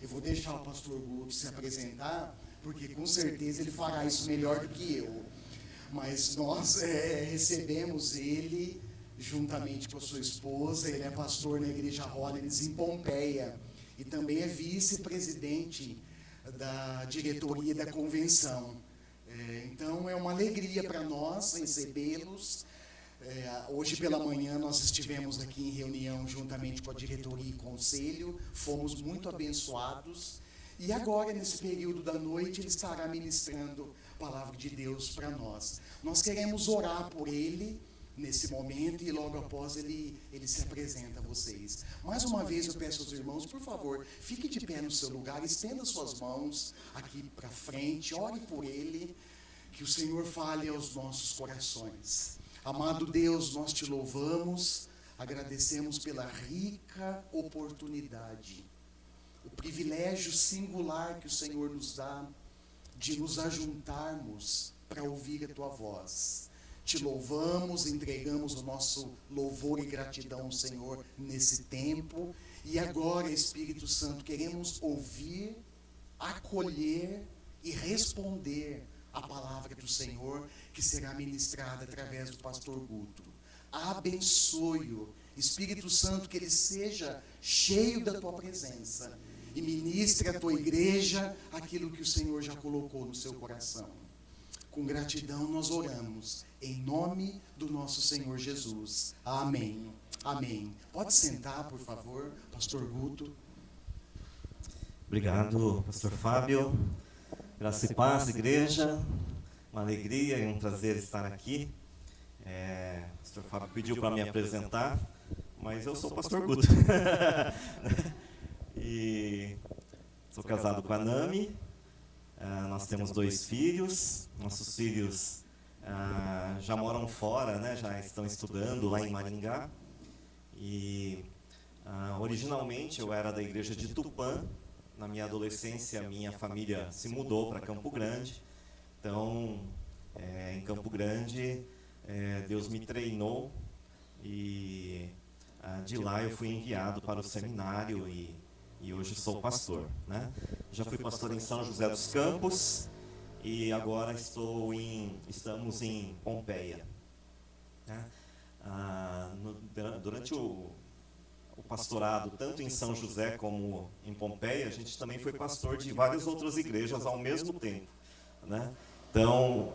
Eu vou deixar o pastor Guto se apresentar, porque com certeza ele fará isso melhor do que eu. Mas nós recebemos ele juntamente com a sua esposa. Ele é pastor na Igreja Holiness em Pompeia e também é vice-presidente da diretoria da convenção. Então é uma alegria para nós recebê-los. Hoje pela manhã nós estivemos aqui em reunião juntamente com a diretoria e conselho, fomos muito abençoados, e agora nesse período da noite ele estará ministrando a palavra de Deus para nós. Nós queremos orar por ele nesse momento e logo após ele se apresenta a vocês. Mais uma vez eu peço aos irmãos, por favor, fique de pé no seu lugar, estenda suas mãos aqui para frente, ore por ele, que o Senhor fale aos nossos corações. Amado Deus, nós te louvamos, agradecemos pela rica oportunidade, o privilégio singular que o Senhor nos dá de nos ajuntarmos para ouvir a tua voz. Te louvamos, entregamos o nosso louvor e gratidão ao Senhor nesse tempo. E agora, Espírito Santo, queremos ouvir, acolher e responder a palavra do Senhor que será ministrada através do pastor Guto. Abençoe-o, Espírito Santo, que ele seja cheio da tua presença e ministre à tua igreja aquilo que o Senhor já colocou no seu coração. Com gratidão nós oramos, em nome do nosso Senhor Jesus. Amém. Amém. Pode sentar, por favor, pastor Guto. Obrigado, pastor Fábio. Graça e paz, igreja. Uma alegria e um prazer estar aqui. O pastor Fábio pediu para me apresentar, mas eu sou o pastor Guto. E sou casado com a Nami. Nós temos 2 filhos. Nossos filhos já moram fora, né? Já estão estudando lá em Maringá. E originalmente eu era da igreja de Tupã. Na minha adolescência, minha família se mudou para Campo Grande. Então, em Campo Grande, Deus me treinou e de lá eu fui enviado para o seminário e hoje sou pastor, né? Já fui pastor em São José dos Campos e agora estamos em Pompeia, né? Durante o pastorado, tanto em São José como em Pompeia, a gente também foi pastor de várias outras igrejas ao mesmo tempo, né? Então,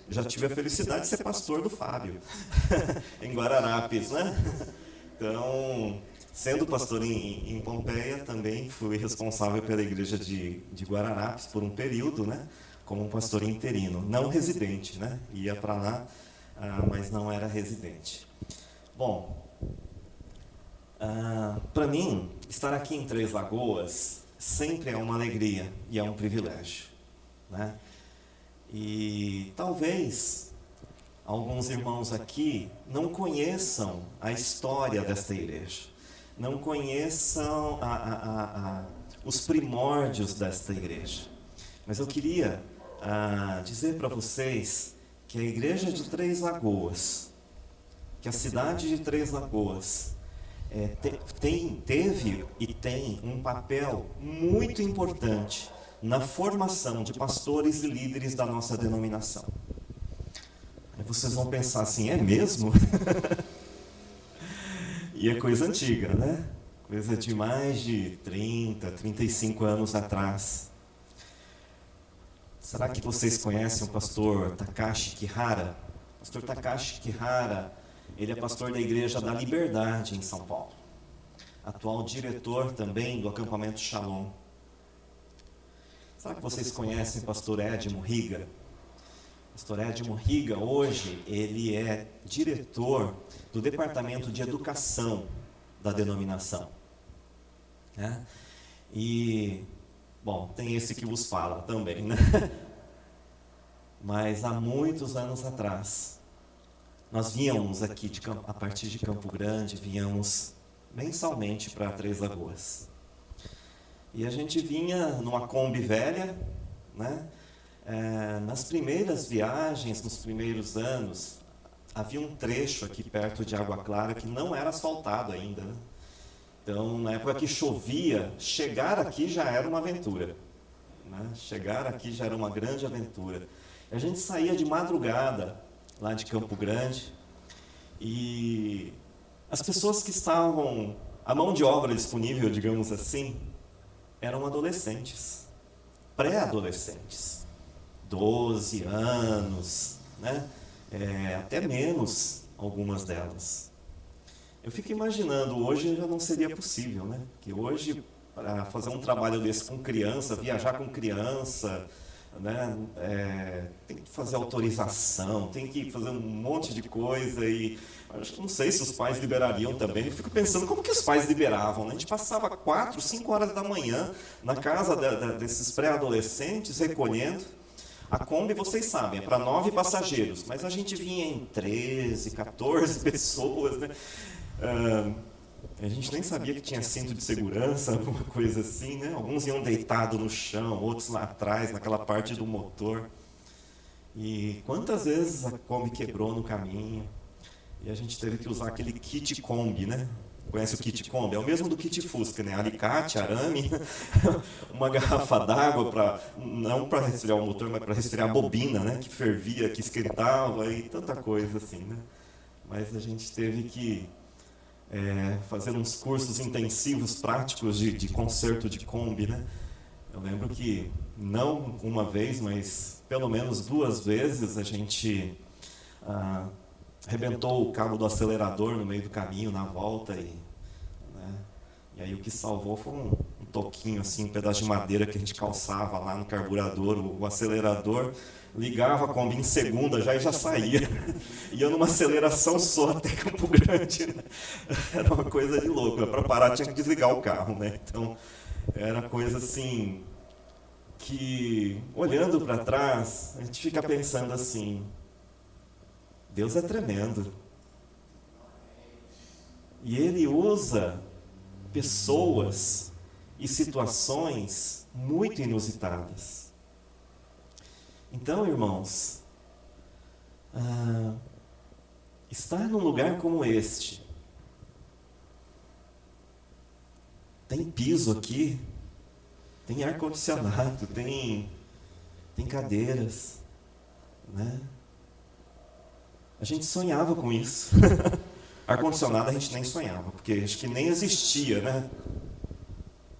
já tive a felicidade de ser pastor do Fábio, em Guararapes, né? Então, sendo pastor em Pompeia, também fui responsável pela igreja de Guararapes por um período, né? Como um pastor interino, não residente, né? Ia para lá, mas não era residente. Bom, para mim, estar aqui em Três Lagoas sempre é uma alegria e é um privilégio, né? E talvez alguns irmãos aqui não conheçam a história desta igreja, não conheçam os primórdios desta igreja. Mas eu queria dizer para vocês que a igreja de Três Lagoas, que a cidade de Três Lagoas, teve e tem um papel muito importante na formação de pastores e líderes da nossa denominação. Aí vocês vão pensar assim, é mesmo? E é coisa antiga, né? Coisa de mais de 30, 35 anos atrás. Será que vocês conhecem o pastor Takashi Kihara? O pastor Takashi Kihara, ele é pastor da Igreja da Liberdade em São Paulo. Atual diretor também do acampamento Shalom. Será que vocês conhecem o pastor Edmo Riga? Pastor Edmo Riga, hoje, ele é diretor do Departamento de Educação da denominação. Né? E, bom, tem esse que vos fala também, né? Mas há muitos anos atrás, nós víamos aqui, a partir de Campo Grande, víamos mensalmente para Três Lagoas. E a gente vinha numa Kombi velha, né? Nas primeiras viagens, nos primeiros anos, havia um trecho aqui perto de Água Clara que não era asfaltado ainda, né? Então, na época que chovia, chegar aqui já era uma aventura. Né? Chegar aqui já era uma grande aventura. A gente saía de madrugada, lá de Campo Grande, e as pessoas que estavam, a mão de obra disponível, digamos assim, eram adolescentes, pré-adolescentes, 12 anos, né? Até menos, algumas delas. Eu fico imaginando, hoje já não seria possível, né? Porque hoje, para fazer um trabalho desse com criança, viajar com criança, né? Tem que fazer autorização, tem que fazer um monte de coisa e não sei se os pais liberariam também. Eu fico pensando, como que os pais liberavam? Né? A gente passava 4, 5 horas da manhã na casa desses pré-adolescentes recolhendo. A Kombi, vocês sabem, é para 9 passageiros, mas a gente vinha em 13, 14 pessoas, né? A gente nem sabia que tinha cinto de segurança, alguma coisa assim, né? Alguns iam deitados no chão, outros lá atrás, naquela parte do motor. E quantas vezes a Kombi quebrou no caminho e a gente teve que usar aquele kit Kombi, né? Conhece o kit Kombi? É o mesmo do kit Fusca, né? Alicate, arame, uma garrafa d'água, não para resfriar o motor, mas para resfriar a bobina, né? Que fervia, que esquentava e tanta coisa assim, né? Mas a gente teve que fazer uns cursos intensivos, práticos de conserto de Kombi, né? Eu lembro que, não uma vez, mas pelo menos 2 vezes, a gente arrebentou o cabo do acelerador no meio do caminho, na volta, né? E aí o que salvou foi um toquinho, assim, um pedaço de madeira que a gente calçava lá no carburador, o acelerador, ligava a Kombi em segunda já saía. Ia numa aceleração só até Campo Grande. Né? Era uma coisa de louco. Para parar tinha que desligar o carro. Né? Então, era coisa assim que, olhando para trás, a gente fica pensando assim, Deus é tremendo. E Ele usa pessoas e situações muito inusitadas. Então, irmãos, estar num lugar como este, tem piso aqui, tem ar-condicionado, tem cadeiras, né? A gente sonhava com isso. Ar-condicionado a gente nem sonhava, porque acho que nem existia, né?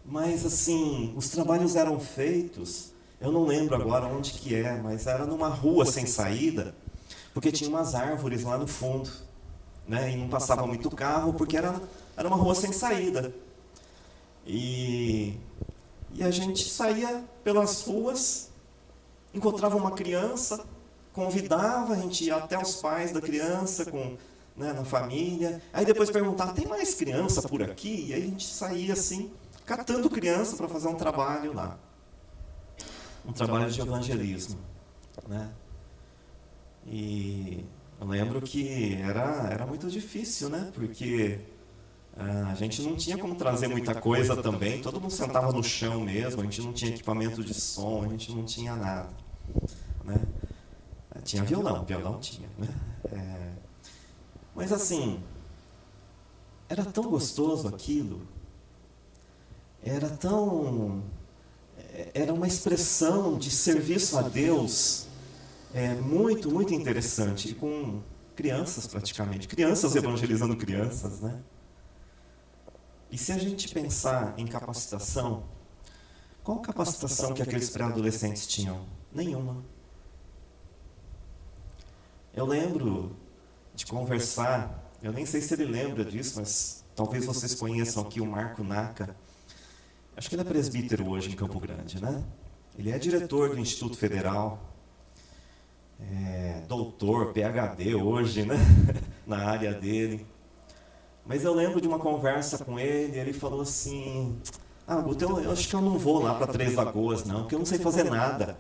Mas, assim, os trabalhos eram feitos, eu não lembro agora onde que mas era numa rua sem saída, porque tinha umas árvores lá no fundo, né? E não passava muito carro, porque era uma rua sem saída. E a gente saía pelas ruas, encontrava uma criança, convidava, a gente ia até os pais da criança, na família. Aí depois perguntava, tem mais criança por aqui? E aí a gente saía assim, catando criança para fazer um trabalho lá. Um trabalho de evangelismo. Né? E eu lembro que era muito difícil, né? Porque a gente não tinha como trazer muita coisa também, todo mundo sentava no chão mesmo, a gente não tinha equipamento de som, a gente não tinha nada. Né? Tinha violão tinha. Né? Mas assim, era tão gostoso aquilo, era uma expressão de serviço a Deus muito, muito interessante, com crianças praticamente, crianças evangelizando crianças, né? E se a gente pensar em capacitação, qual capacitação que aqueles pré-adolescentes tinham? Nenhuma. Eu lembro de conversar, eu nem sei se ele lembra disso, mas talvez vocês conheçam aqui o Marco Naka. Acho que ele é presbítero hoje em Campo Grande, né? Ele é diretor do Instituto Federal, doutor, PhD hoje, né? Na área dele. Mas eu lembro de uma conversa com ele falou assim, Guto, eu acho que eu não vou lá para Três Lagoas, não, porque eu não sei fazer nada.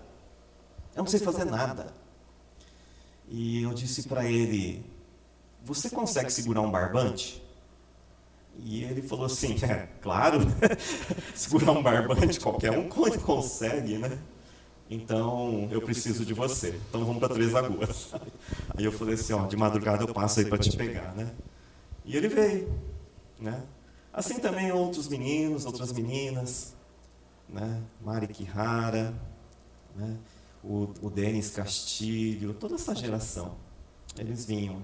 Eu não sei fazer nada. E eu disse para ele, você consegue segurar um barbante? E ele falou assim, claro, segurar um barbante qualquer um consegue, né? Então, eu preciso de você. Então, vamos para Três Lagoas. Aí eu falei assim, de madrugada eu passo aí para te pegar, né? E ele veio, né? Assim também outros meninos, outras meninas, né? Mari Kihara, né? O Denis Castilho, toda essa geração, eles vinham.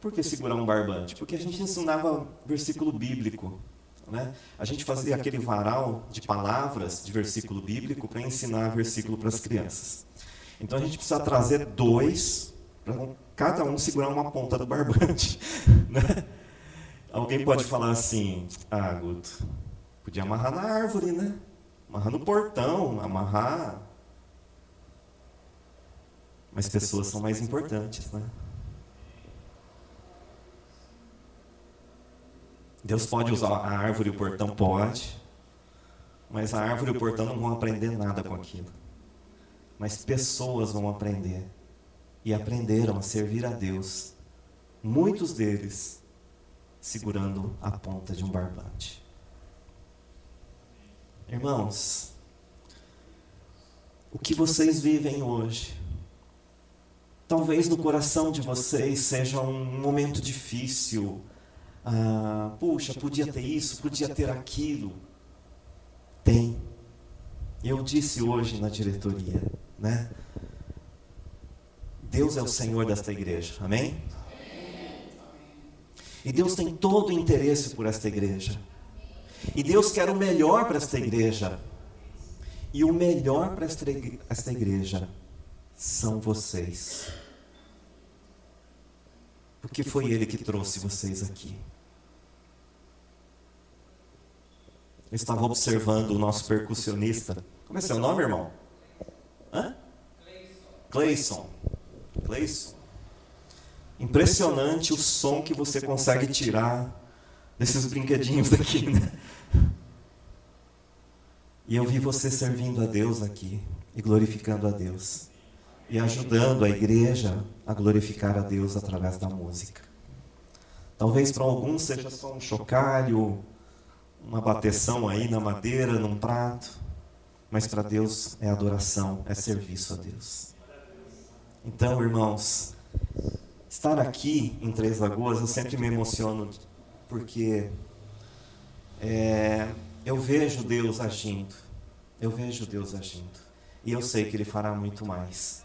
Por que segurar um barbante? Porque a gente ensinava versículo bíblico, né? A gente fazia aquele varal de palavras de versículo bíblico para ensinar versículo para as crianças. Então a gente precisa trazer 2 para cada um segurar uma ponta do barbante, né? Alguém pode falar assim: ah, Guto, podia amarrar na árvore, né? Amarrar no portão, amarrar. Mas pessoas são mais importantes, né? Deus pode usar a árvore e o portão? Pode. Mas a árvore e o portão não vão aprender nada com aquilo. Mas pessoas vão aprender. E aprenderam a servir a Deus. Muitos deles segurando a ponta de um barbante. Irmãos, o que vocês vivem hoje, talvez no coração de vocês seja um momento difícil. Puxa, podia ter isso, podia ter aquilo. Tem. Eu disse hoje na diretoria, né? Deus é o Senhor desta igreja, amém? E Deus tem todo o interesse por esta igreja. E Deus quer o melhor para esta igreja. E o melhor para esta igreja são vocês. Porque foi Ele que trouxe vocês aqui. Eu estava observando o nosso percussionista. Como é seu nome, irmão? Hã? Cleison. Cleison. Impressionante o som que você consegue tirar desses brinquedinhos daqui, né? E eu vi você servindo a Deus aqui e glorificando a Deus e ajudando a igreja a glorificar a Deus através da música. Talvez para alguns seja só um chocalho, uma bateção aí na madeira, num prato, mas para Deus é adoração, é serviço a Deus. Então, irmãos, estar aqui em Três Lagoas, eu sempre me emociono, porque eu vejo Deus agindo, e eu sei que Ele fará muito mais.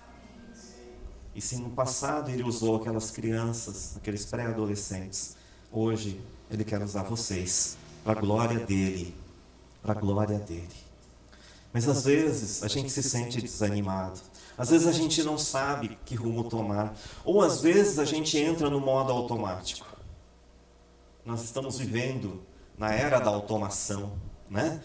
E se no passado Ele usou aquelas crianças, aqueles pré-adolescentes, hoje Ele quer usar vocês, para a glória dEle, Mas às vezes a gente se sente desanimado, às vezes a gente não sabe que rumo tomar, ou às vezes a gente entra no modo automático. Nós estamos vivendo na era da automação, né?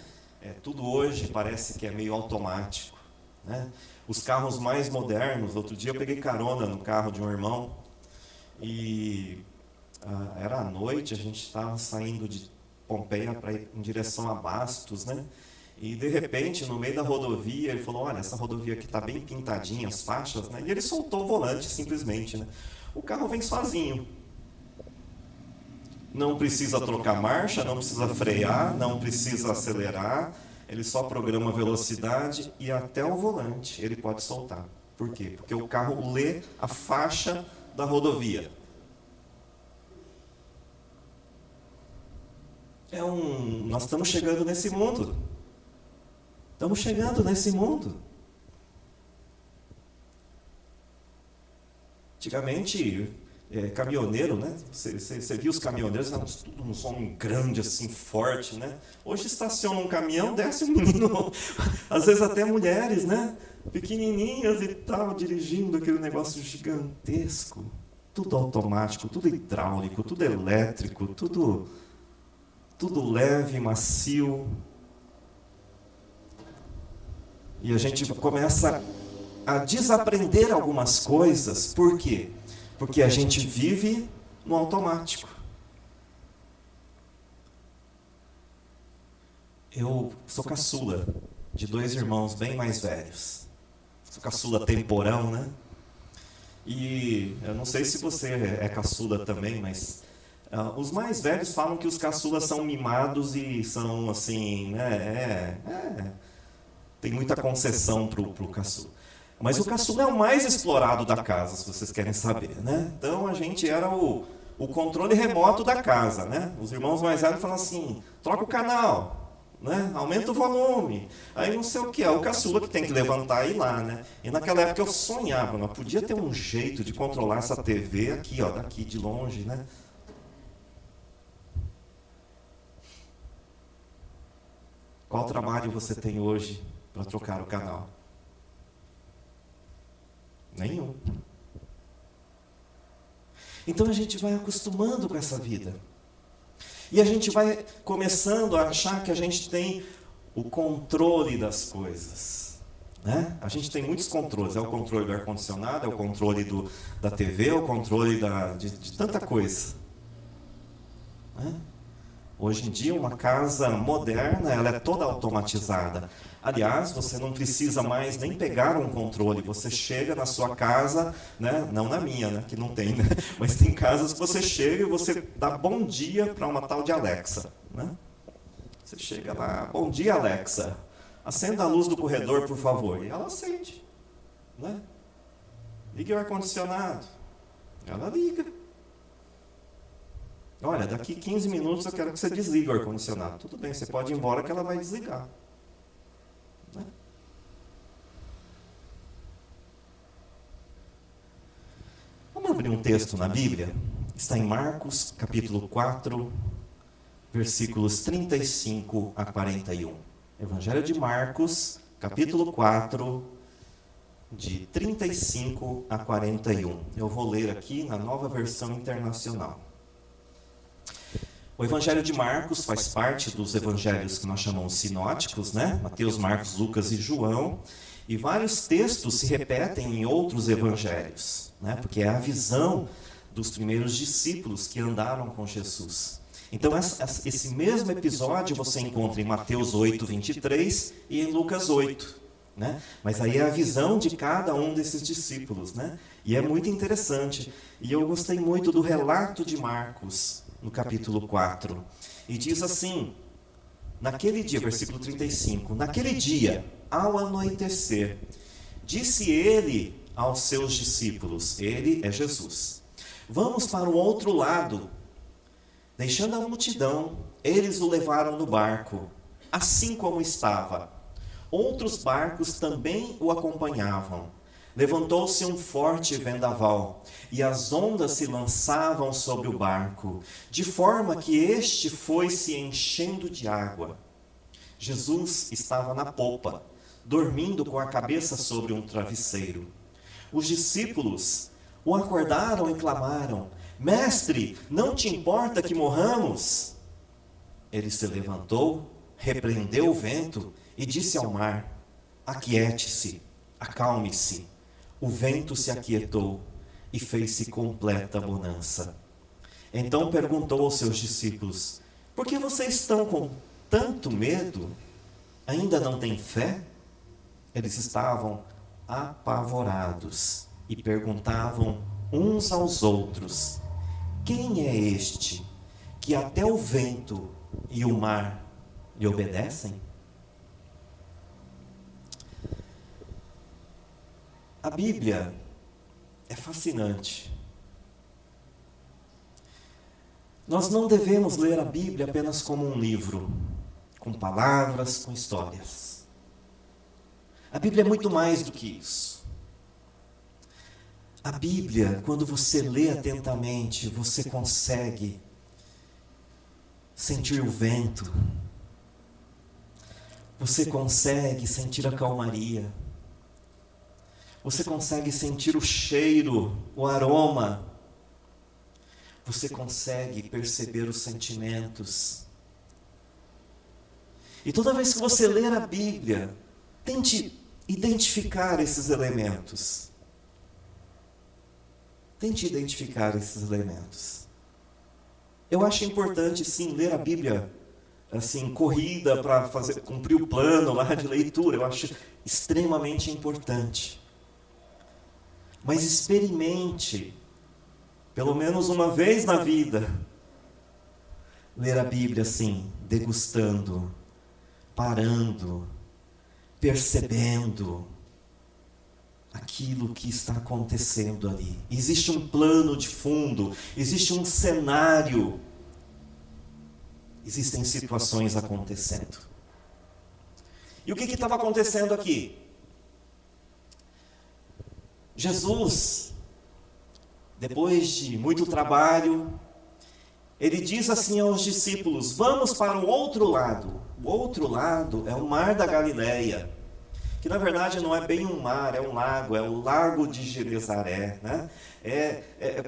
Tudo hoje parece que é meio automático, né? Os carros mais modernos, outro dia eu peguei carona no carro de um irmão, e era à noite, a gente estava saindo de Pompeia para ir em direção a Bastos, né? E de repente, no meio da rodovia, ele falou: olha, essa rodovia aqui está bem pintadinha, as faixas, né? E ele soltou o volante simplesmente, né? O carro vem sozinho. Não precisa trocar marcha, não precisa frear, não precisa acelerar. Ele só programa a velocidade e até o volante ele pode soltar. Por quê? Porque o carro lê a faixa da rodovia. Nós estamos chegando nesse mundo. Antigamente, caminhoneiro, né? Você viu os caminhoneiros, tudo um som grande, assim, forte, né? Hoje estaciona um caminhão, desce um menino, às vezes até mulheres, né? Pequenininhas e tal, dirigindo aquele negócio gigantesco. Tudo automático, tudo hidráulico, tudo elétrico, tudo leve, macio. E a gente começa a desaprender algumas coisas. Por quê? Porque a gente vive no automático. Eu sou caçula de 2 irmãos bem mais velhos. Sou caçula temporão, né? E eu não sei se você é caçula também, mas os mais velhos falam que os caçulas são mimados e são assim, né? Tem muita concessão pro caçula. Mas o caçula é o mais explorado da casa, se vocês querem saber, né? Então a gente era o o controle remoto da casa, né? Os irmãos mais velhos falam assim, troca o canal, né? Aumenta o volume, aí não sei o que, é o caçula que tem que levantar e ir lá, né? E naquela época eu sonhava, mas podia ter um jeito de controlar essa TV aqui, ó, daqui de longe, né? Qual trabalho você tem hoje para trocar o canal? Nenhum. Então a gente vai acostumando com essa vida. E a gente vai começando a achar que a gente tem o controle das coisas. Né? A gente tem muitos controles. É o controle do ar-condicionado, é o controle da TV, é o controle de tanta coisa. Né? Hoje em dia, uma casa moderna, ela é toda automatizada. Aliás, você não precisa mais nem pegar um controle. Você chega na sua casa, né? Não na minha, né? Que não tem, né? Mas tem casas que você chega e você dá bom dia para uma tal de Alexa. Né? Você chega lá, bom dia, Alexa. Acenda a luz do corredor, por favor. E ela acende. Né? Ligue o ar-condicionado. Ela liga. Olha, daqui 15 minutos eu quero que você desligue o ar-condicionado. Tudo bem, você pode ir embora que ela vai desligar. Né? Vamos abrir um texto na Bíblia? Está em Marcos, capítulo 4, versículos 35 a 41. Evangelho de Marcos, capítulo 4, de 35 a 41. Eu vou ler aqui na Nova Versão Internacional. O Evangelho de Marcos faz parte dos evangelhos que nós chamamos sinóticos, né? Mateus, Marcos, Lucas e João. E vários textos se repetem em outros evangelhos, né? Porque é a visão dos primeiros discípulos que andaram com Jesus. Então, esse mesmo episódio você encontra em Mateus 8, 23 e em Lucas 8. Né? Mas aí é a visão de cada um desses discípulos. Né? E é muito interessante. E eu gostei muito do relato de Marcos, no capítulo 4. E diz assim, naquele dia, versículo 35, naquele dia, ao anoitecer, disse ele aos seus discípulos, ele é Jesus, vamos para o outro lado. Deixando a multidão, eles o levaram no barco, assim como estava. Outros barcos também o acompanhavam. Levantou-se um forte vendaval, e as ondas se lançavam sobre o barco, de forma que este foi se enchendo de água. Jesus estava na popa, dormindo com a cabeça sobre um travesseiro. Os discípulos o acordaram e clamaram, Mestre, não te importa que morramos? Ele se levantou, repreendeu o vento e disse ao mar, aquiete-se, acalme-se. O vento se aquietou e fez-se completa bonança. Então perguntou aos seus discípulos, por que vocês estão com tanto medo? Ainda não têm fé? Eles estavam apavorados e perguntavam uns aos outros, quem é este que até o vento e o mar lhe obedecem? A Bíblia é fascinante. Nós não devemos ler a Bíblia apenas como um livro, com palavras, com histórias. A Bíblia é muito mais do que isso. A Bíblia, quando você lê atentamente, você consegue sentir o vento, você consegue sentir a calmaria, você consegue sentir o cheiro, o aroma, você consegue perceber os sentimentos. E toda vez que você ler a Bíblia, tente identificar esses elementos. Tente identificar esses elementos. Eu acho importante, sim, ler a Bíblia, assim, corrida para cumprir o plano lá de leitura. Eu acho extremamente importante. Mas experimente, pelo menos uma vez na vida, ler a Bíblia assim, degustando, parando, percebendo aquilo que está acontecendo ali. Existe um plano de fundo, existe um cenário, existem situações acontecendo. E o que estava acontecendo aqui? Jesus, depois de muito trabalho, ele diz assim aos discípulos: vamos para o outro lado. O outro lado é o Mar da Galileia, que na verdade não é bem um mar, é um lago, é o Lago de Genezaré, né?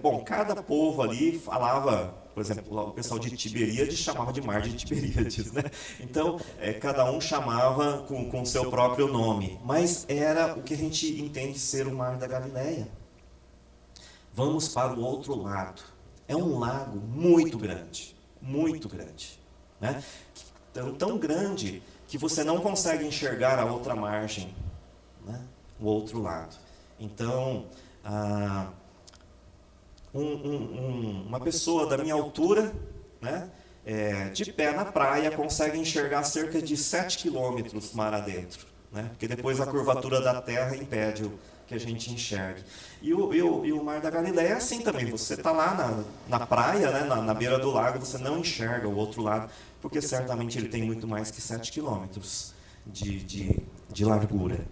Bom, cada povo ali falava, por exemplo, o pessoal de Tiberíades chamava de Mar de Tiberíades, né? Então, cada um chamava com o seu próprio nome, mas era o que a gente entende ser o Mar da Galileia. Vamos para o outro lado. É um lago muito grande, né? Tão grande que você não consegue enxergar a outra margem, né? O outro lado. Então, uma pessoa da minha altura, né, de pé na praia, consegue enxergar cerca de 7 quilômetros mar adentro, né? Porque depois a curvatura da terra impede que a gente enxergue. E o Mar da Galileia é assim também. Você está lá na praia, né, na beira do lago, você não enxerga o outro lado, porque certamente ele tem muito mais que 7 quilômetros de largura.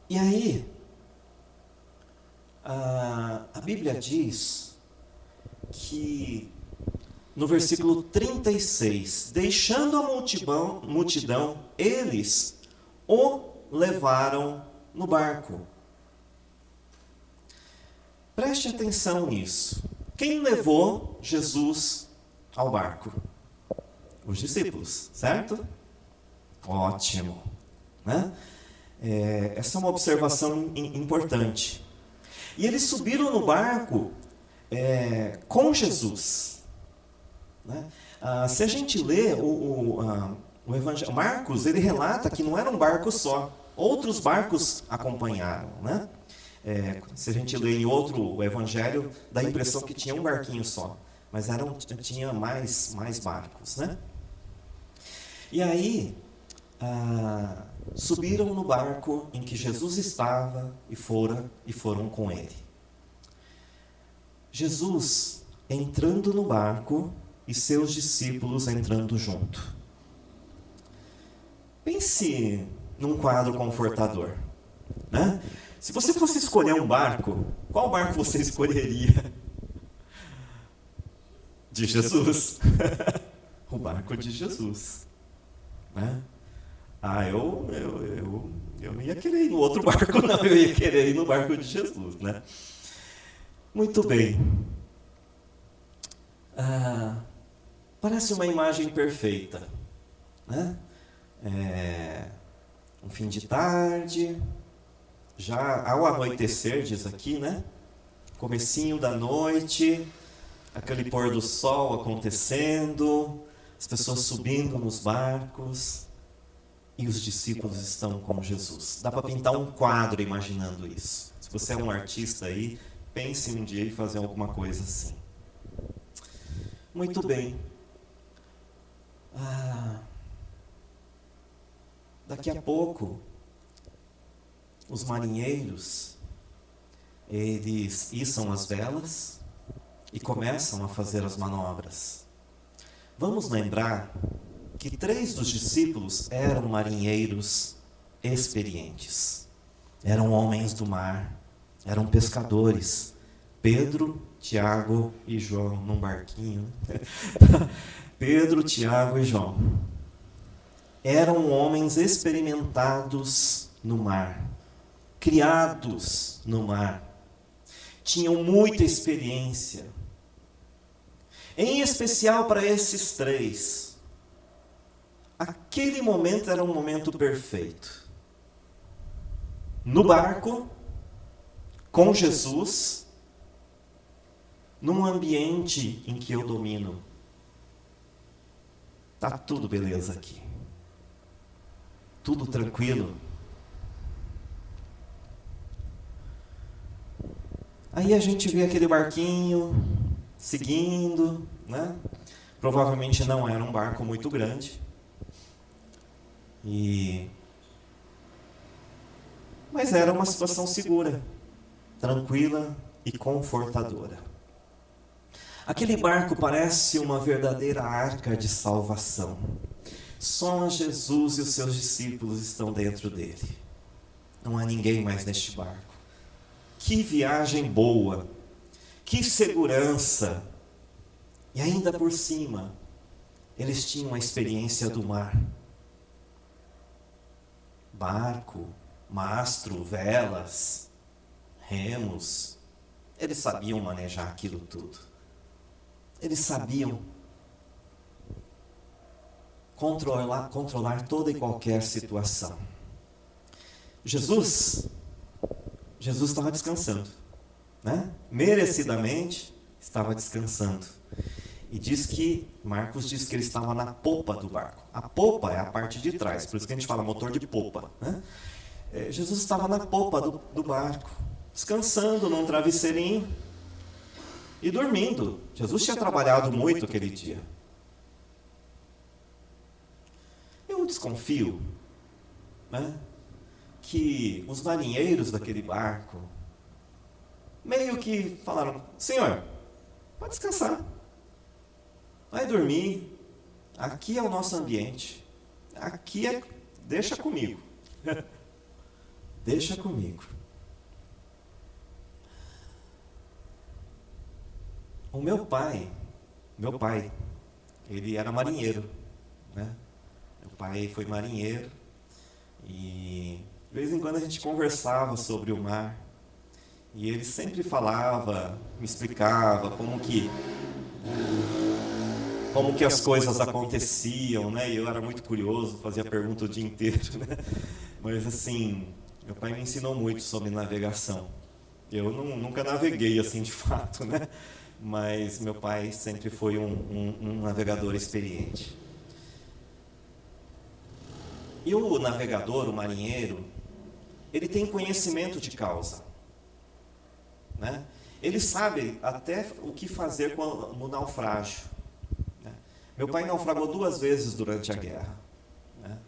E aí, a Bíblia diz que, no versículo 36, deixando a multidão, eles o levaram no barco. Preste atenção nisso. Quem levou Jesus ao barco? Os discípulos, certo? Ótimo, né? Essa é uma observação importante. E eles subiram no barco com Jesus, né? Se a gente lê o Evangelho, Marcos, ele relata que não era um barco só, outros barcos acompanharam, né? Se a gente lê em outro Evangelho, dá a impressão que tinha um barquinho só, mas tinha mais barcos, né? E aí, subiram no barco em que Jesus estava e foram com ele. Jesus entrando no barco e seus discípulos entrando junto. Pense num quadro confortador, né? Se você fosse escolher um barco, qual barco você escolheria? De Jesus. O barco de Jesus, né? Eu não ia querer ir no outro barco, não. Eu ia querer ir no barco de Jesus, né? Muito bem. Parece uma imagem perfeita, né? Um fim de tarde, já ao anoitecer, diz aqui, né? Comecinho da noite, aquele pôr do sol acontecendo, as pessoas subindo nos barcos e os discípulos estão com Jesus. Dá para pintar um quadro imaginando isso. Se você é um artista aí, pense um dia em fazer alguma coisa assim. Muito bem. Daqui a pouco, os marinheiros, eles içam as velas e começam a fazer as manobras. Vamos lembrar que 3 dos discípulos eram marinheiros experientes. Eram homens do mar, eram pescadores. Pedro, Tiago e João, num barquinho. Pedro, Tiago e João. Eram homens experimentados no mar, criados no mar, tinham muita experiência. Em especial para esses 3, aquele momento era um momento perfeito. No barco, com Jesus, num ambiente em que eu domino. Tá tudo beleza aqui. Tudo tranquilo. Aí a gente vê aquele barquinho seguindo, né? Provavelmente não era um barco muito grande. E Mas era uma situação segura, tranquila e confortadora. Aquele barco parece uma verdadeira arca de salvação. Só Jesus e os seus discípulos estão dentro dele. Não há ninguém mais neste barco. Que viagem boa! Que segurança! E ainda por cima, eles tinham a experiência do mar. Barco, mastro, velas, remos. Eles sabiam manejar aquilo tudo. Eles sabiam controlar toda e qualquer situação. Jesus estava descansando, né? Merecidamente estava descansando. E Marcos diz que ele estava na popa do barco. A popa é a parte de trás, por isso que a gente fala motor de popa, né? Jesus estava na popa do barco, descansando num travesseirinho e dormindo. Jesus tinha trabalhado muito aquele dia. Eu desconfio, né, que os marinheiros daquele barco meio que falaram: Senhor, pode descansar, vai dormir, aqui é o nosso ambiente, deixa comigo, deixa comigo. O meu pai, ele era marinheiro, né? Meu pai foi marinheiro e de vez em quando a gente conversava sobre o mar e ele sempre falava, me explicava como que as coisas aconteciam, né? E eu era muito curioso, fazia pergunta o dia inteiro, né? Mas assim, meu pai me ensinou muito sobre navegação. Eu nunca naveguei assim de fato, né? Mas meu pai sempre foi um navegador experiente. E o navegador, o marinheiro, ele tem conhecimento de causa, né? Ele sabe até o que fazer no naufrágio, né? Meu pai naufragou 2 vezes durante a guerra, né?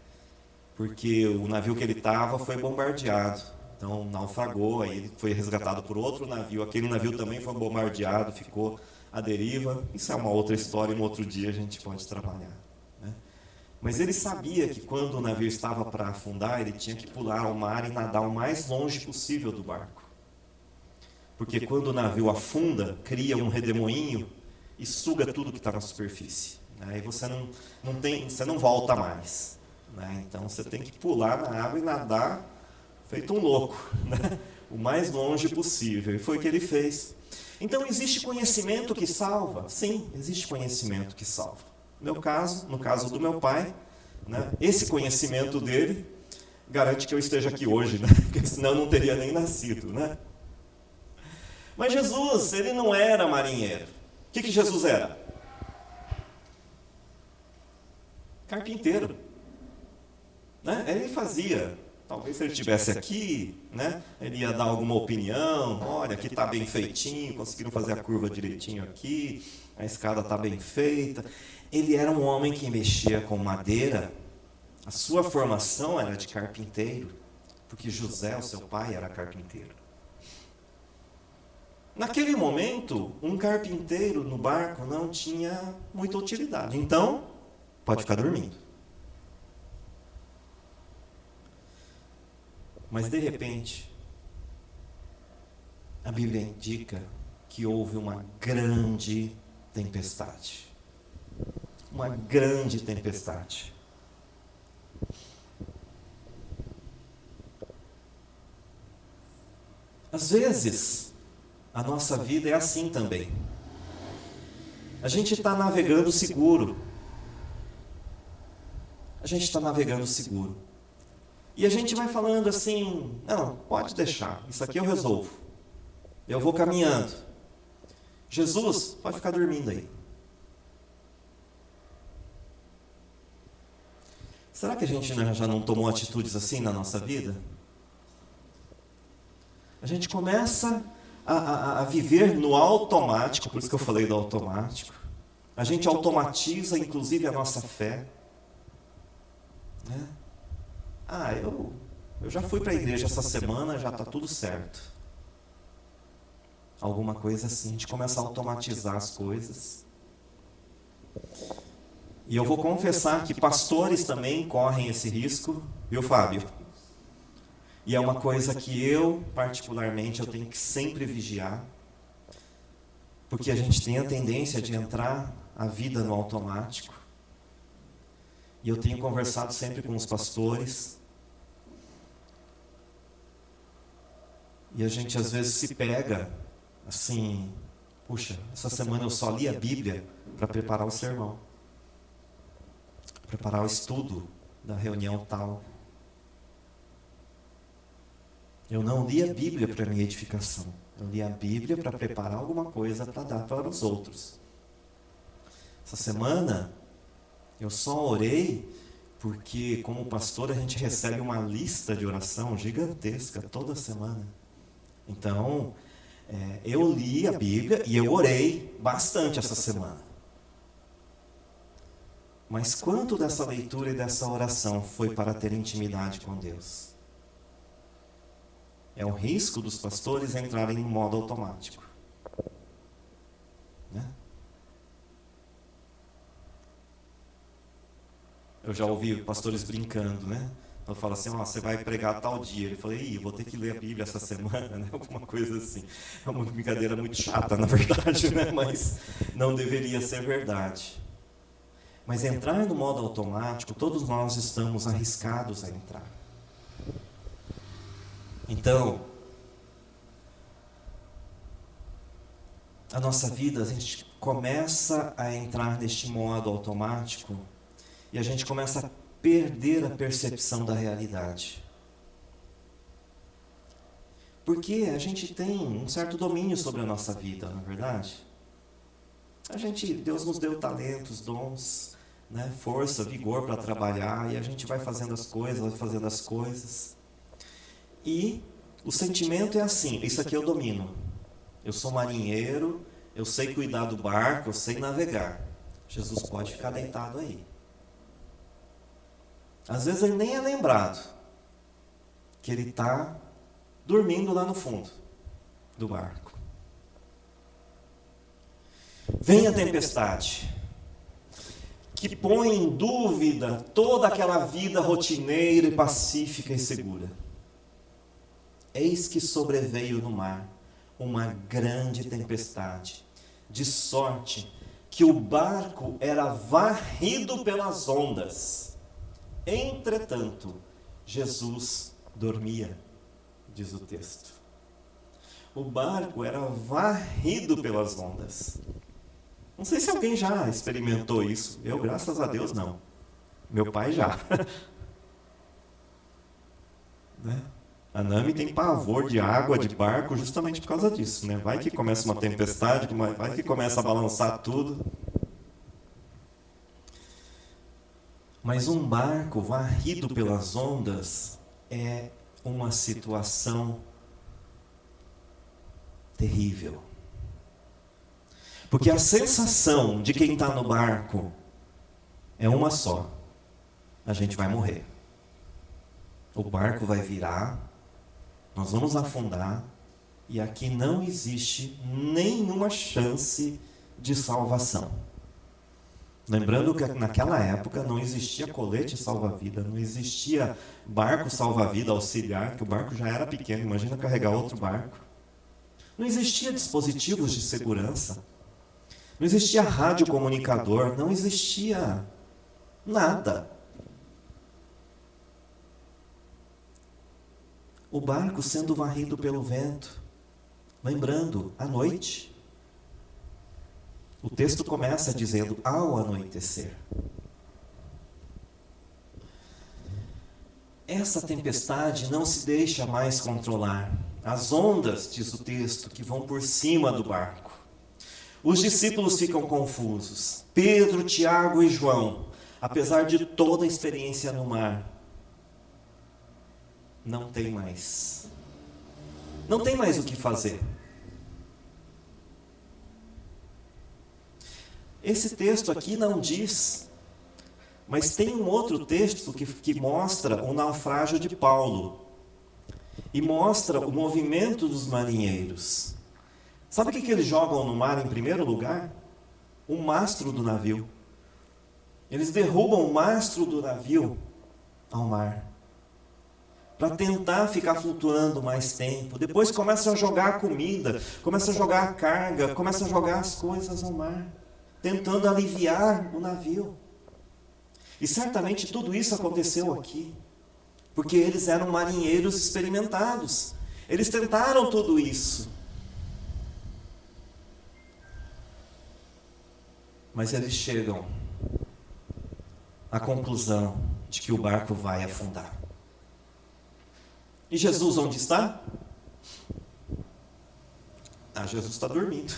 Porque o navio que ele estava foi bombardeado. Então naufragou, aí ele foi resgatado por outro navio, aquele navio também foi bombardeado, ficou à deriva. Isso é uma outra história, no outro dia a gente pode trabalhar, né? Mas ele sabia que quando o navio estava para afundar, ele tinha que pular ao mar e nadar o mais longe possível do barco. Porque quando o navio afunda, cria um redemoinho e suga tudo que está na superfície. Aí você não volta mais, né? Então você tem que pular na água e nadar feito um louco, né? O mais longe possível. E foi o que ele fez. Então existe conhecimento que salva? Sim, existe conhecimento que salva. No caso do meu pai, né, esse conhecimento dele garante que eu esteja aqui hoje, né? Porque senão eu não teria nem nascido, né? Mas Jesus, ele não era marinheiro. O que Jesus era? Carpinteiro, né? Ele fazia. Talvez se ele estivesse aqui, né, ele ia dar alguma opinião. Olha, aqui está bem feitinho, conseguiram fazer a curva direitinho aqui, a escada está bem feita. Ele era um homem que mexia com madeira. A sua formação era de carpinteiro, porque José, o seu pai, era carpinteiro. Naquele momento, um carpinteiro no barco não tinha muita utilidade. Então, pode ficar dormindo. Mas, de repente, a Bíblia indica que houve uma grande tempestade. Uma grande tempestade. Às vezes, a nossa vida é assim também. A gente está navegando seguro. E a gente vai falando assim: não, pode deixar, isso aqui eu resolvo. Eu vou caminhando. Jesus, pode ficar dormindo aí. Será que a gente já não tomou atitudes assim na nossa vida? A gente começa a viver no automático, por isso que eu falei do automático. A gente automatiza, inclusive, a nossa fé, né? eu já fui para a igreja essa semana, já está tudo certo. Alguma coisa assim, a gente começa a automatizar as coisas. E eu vou confessar que pastores também correm esse risco, viu, Fábio? E é uma coisa que eu, particularmente, eu tenho que sempre vigiar, porque a gente tem a tendência de entrar a vida no automático. E eu tenho conversado sempre com os pastores, e a gente às vezes se pega assim, puxa, essa semana eu só li a Bíblia para preparar o sermão, preparar o estudo da reunião tal. Eu não li a Bíblia para minha edificação, eu li a Bíblia para preparar alguma coisa para dar para os outros. Essa semana eu só orei porque, como pastor, a gente recebe uma lista de oração gigantesca toda semana. Então, eu li a Bíblia e eu orei bastante essa semana. Mas quanto dessa leitura e dessa oração foi para ter intimidade com Deus? É o risco dos pastores entrarem em modo automático, né? Eu já ouvi pastores brincando, né? Eu falo assim, você vai pregar tal dia. Ele falou, vou ter que ler a Bíblia essa semana, né? Alguma coisa assim. É uma brincadeira muito chata, na verdade, né? Mas não deveria ser verdade. Mas entrar no modo automático, todos nós estamos arriscados a entrar. Então, a nossa vida, a gente começa a entrar neste modo automático e a gente começa a perder a percepção da realidade. Porque a gente tem um certo domínio sobre a nossa vida, não é verdade? Deus nos deu talentos, dons, né, força, vigor para trabalhar, e a gente vai fazendo as coisas. E o sentimento é assim, isso aqui eu domino. Eu sou marinheiro, eu sei cuidar do barco, eu sei navegar. Jesus pode ficar deitado aí. Às vezes ele nem é lembrado que ele está dormindo lá no fundo do barco. Vem a tempestade, que põe em dúvida toda aquela vida rotineira e pacífica e segura. Eis que sobreveio no mar uma grande tempestade, de sorte que o barco era varrido pelas ondas. Entretanto, Jesus dormia, diz o texto. O barco era varrido pelas ondas. Não sei se alguém já experimentou isso. Eu, graças a Deus, não. Meu pai já. Né? A Nami tem pavor de água, de barco, justamente por causa disso, né? Vai que começa uma tempestade, vai que começa a balançar tudo. Mas um barco varrido pelas ondas é uma situação terrível. Porque a sensação de quem está no barco é uma só: a gente vai morrer. O barco vai virar, nós vamos afundar, e aqui não existe nenhuma chance de salvação. Lembrando que naquela época não existia colete salva-vida, não existia barco salva-vida auxiliar, que o barco já era pequeno, imagina carregar outro barco. Não existia dispositivos de segurança, não existia radiocomunicador, não existia nada. O barco sendo varrido pelo vento, lembrando, à noite. O texto começa dizendo, ao anoitecer. Essa tempestade não se deixa mais controlar. As ondas, diz o texto, que vão por cima do barco. Os discípulos ficam confusos. Pedro, Tiago e João, apesar de toda a experiência no mar, não tem mais o que fazer. Esse texto aqui não diz, mas tem um outro texto que mostra o naufrágio de Paulo. e mostra o movimento dos marinheiros. Sabe o que eles jogam no mar em primeiro lugar? O mastro do navio. Eles derrubam o mastro do navio ao mar, para tentar ficar flutuando mais tempo. Depois começam a jogar a comida, começam a jogar a carga, começam a jogar as coisas ao mar, tentando aliviar o navio. E certamente tudo isso aconteceu aqui, porque eles eram marinheiros experimentados. Eles tentaram tudo isso. Mas eles chegam à conclusão de que o barco vai afundar. E Jesus onde está? Jesus está dormindo.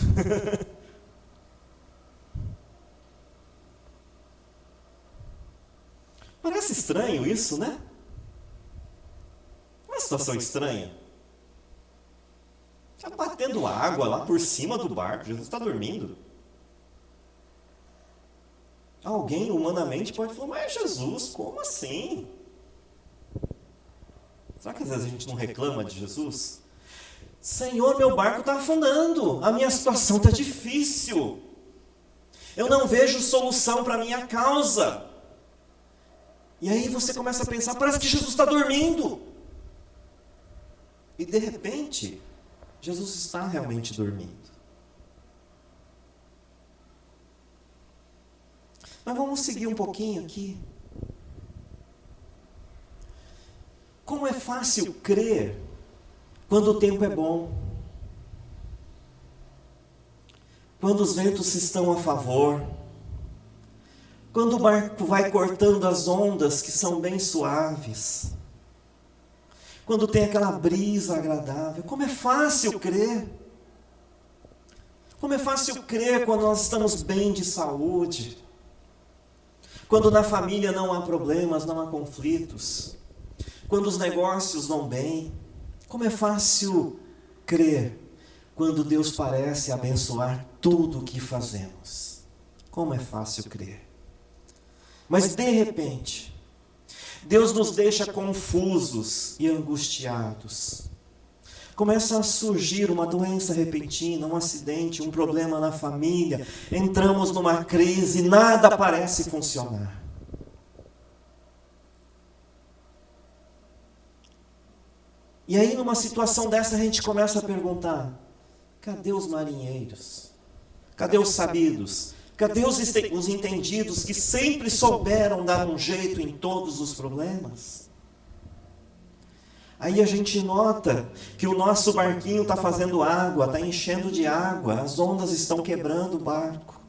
Parece estranho isso, né? Uma situação estranha. Está batendo água lá por cima do barco, Jesus está dormindo. Alguém humanamente pode falar, mas Jesus, como assim? Será que às vezes a gente não reclama de Jesus? Senhor, meu barco está afundando, a minha situação está difícil. Eu não vejo solução para a minha causa. E aí você começa a pensar, parece que Jesus está dormindo. E de repente, Jesus está realmente dormindo. Mas vamos seguir um pouquinho aqui. Como é fácil crer quando o tempo é bom, quando os ventos estão a favor, quando o barco vai cortando as ondas que são bem suaves, quando tem aquela brisa agradável. Como é fácil crer. Como é fácil crer quando nós estamos bem de saúde, quando na família não há problemas, não há conflitos, quando os negócios vão bem. Como é fácil crer quando Deus parece abençoar tudo o que fazemos. Como é fácil crer. Mas de repente, Deus nos deixa confusos e angustiados. Começa a surgir uma doença repentina, um acidente, um problema na família. Entramos numa crise, nada parece funcionar. E aí, numa situação dessa, a gente começa a perguntar, cadê os marinheiros? Cadê os sabidos? Cadê os entendidos que sempre souberam dar um jeito em todos os problemas? Aí a gente nota que o nosso barquinho está fazendo água, está enchendo de água, as ondas estão quebrando o barco.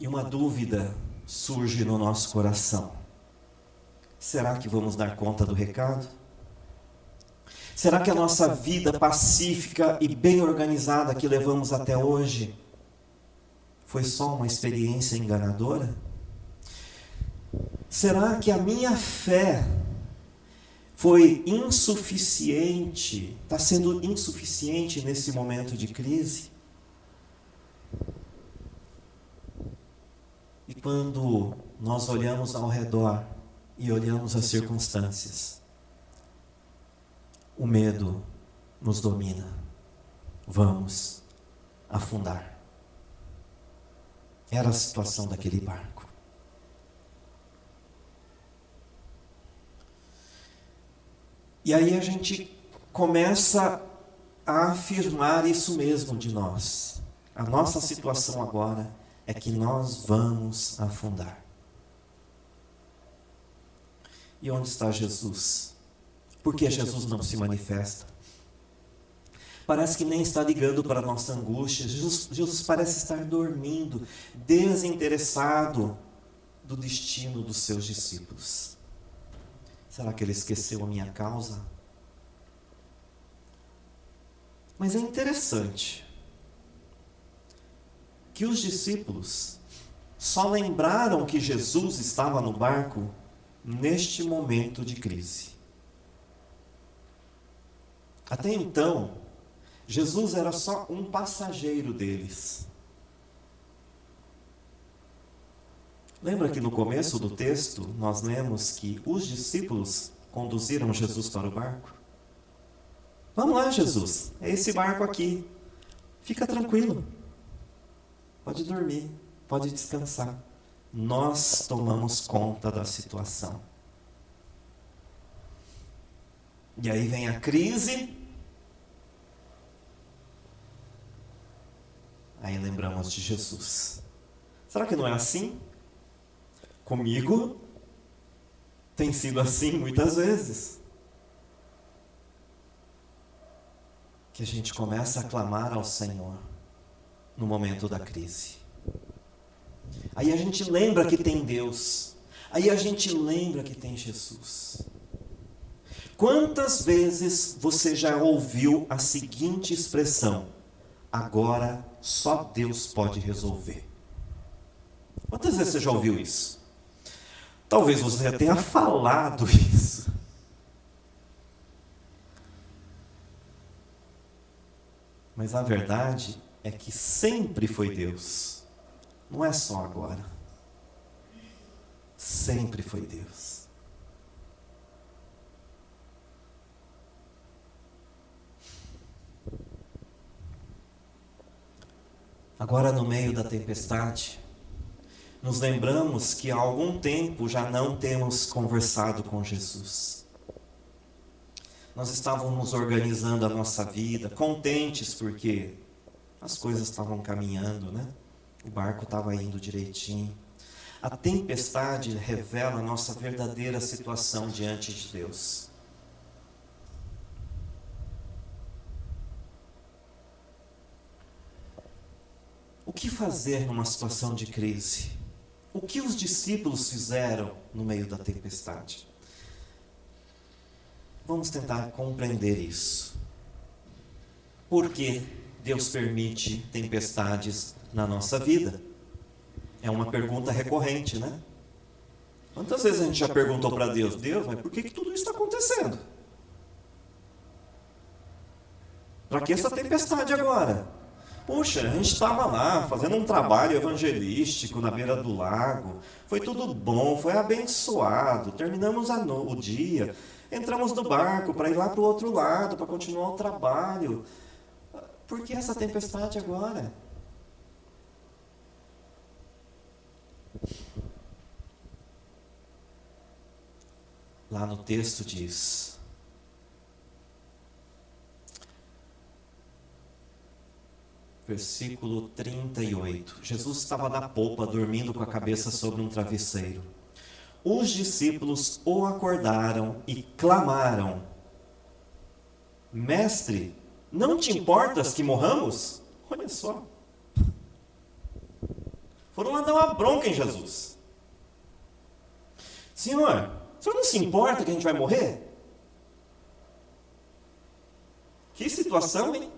E uma dúvida surge no nosso coração. Será que vamos dar conta do recado? Será que a nossa vida pacífica e bem organizada que levamos até hoje foi só uma experiência enganadora? Será que a minha fé foi insuficiente, está sendo insuficiente nesse momento de crise? E quando nós olhamos ao redor e olhamos as circunstâncias, o medo nos domina. Vamos afundar. Era a situação daquele barco. E aí a gente começa a afirmar isso mesmo de nós. A nossa situação agora é que nós vamos afundar. E onde está Jesus? Por que Jesus não se manifesta? Parece que nem está ligando para a nossa angústia. Jesus parece estar dormindo, desinteressado do destino dos seus discípulos. Será que ele esqueceu a minha causa? Mas é interessante que os discípulos só lembraram que Jesus estava no barco neste momento de crise. Até então, Jesus era só um passageiro deles. Lembra que no começo do texto nós lemos que os discípulos conduziram Jesus para o barco? Vamos lá, Jesus, é esse barco aqui. Fica tranquilo. Pode dormir, pode descansar. Nós tomamos conta da situação. E aí vem a crise. Aí lembramos de Jesus. Será que não é assim? Comigo tem sido assim muitas vezes. Que a gente começa a clamar ao Senhor no momento da crise. Aí a gente lembra que tem Deus. Aí a gente lembra que tem Jesus. Quantas vezes você já ouviu a seguinte expressão: agora só Deus pode resolver? Quantas vezes você já ouviu isso? Talvez você já tenha falado isso. Mas a verdade é que sempre foi Deus. Não é só agora. Sempre foi Deus. Agora, no meio da tempestade, nos lembramos que há algum tempo já não temos conversado com Jesus. Nós estávamos organizando a nossa vida, contentes porque as coisas estavam caminhando, né? O barco estava indo direitinho. A tempestade revela a nossa verdadeira situação diante de Deus. O que fazer numa situação de crise? O que os discípulos fizeram no meio da tempestade? Vamos tentar compreender isso. Por que Deus permite tempestades na nossa vida? É uma pergunta recorrente, né? Quantas vezes a gente já perguntou para Deus: Deus, mas por que tudo isso está acontecendo? Para que essa tempestade agora? Puxa, a gente estava lá fazendo um trabalho evangelístico na beira do lago, foi tudo bom, foi abençoado, terminamos o dia, entramos no barco para ir lá para o outro lado, para continuar o trabalho. Por que essa tempestade agora? Lá no texto diz: versículo 38. Jesus estava na polpa, dormindo com a cabeça sobre um travesseiro. Os discípulos o acordaram e clamaram: Mestre, não te importas que morramos? Olha só. Foram lá dar uma bronca em Jesus. Senhor, o senhor não se importa que a gente vai morrer? Que situação, hein?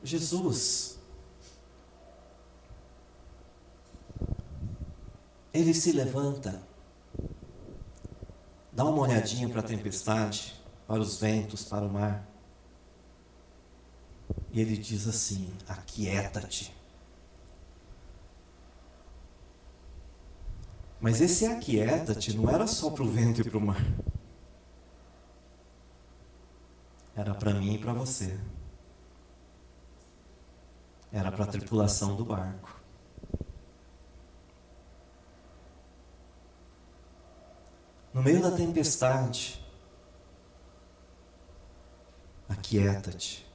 Jesus, ele se levanta, dá uma olhadinha para a tempestade, para os ventos, para o mar, e ele diz assim: aquieta-te. Mas esse aquieta-te não era só para o vento e para o mar, era para mim e para você. Era para a tripulação do barco. No meio da tempestade, aquieta-te.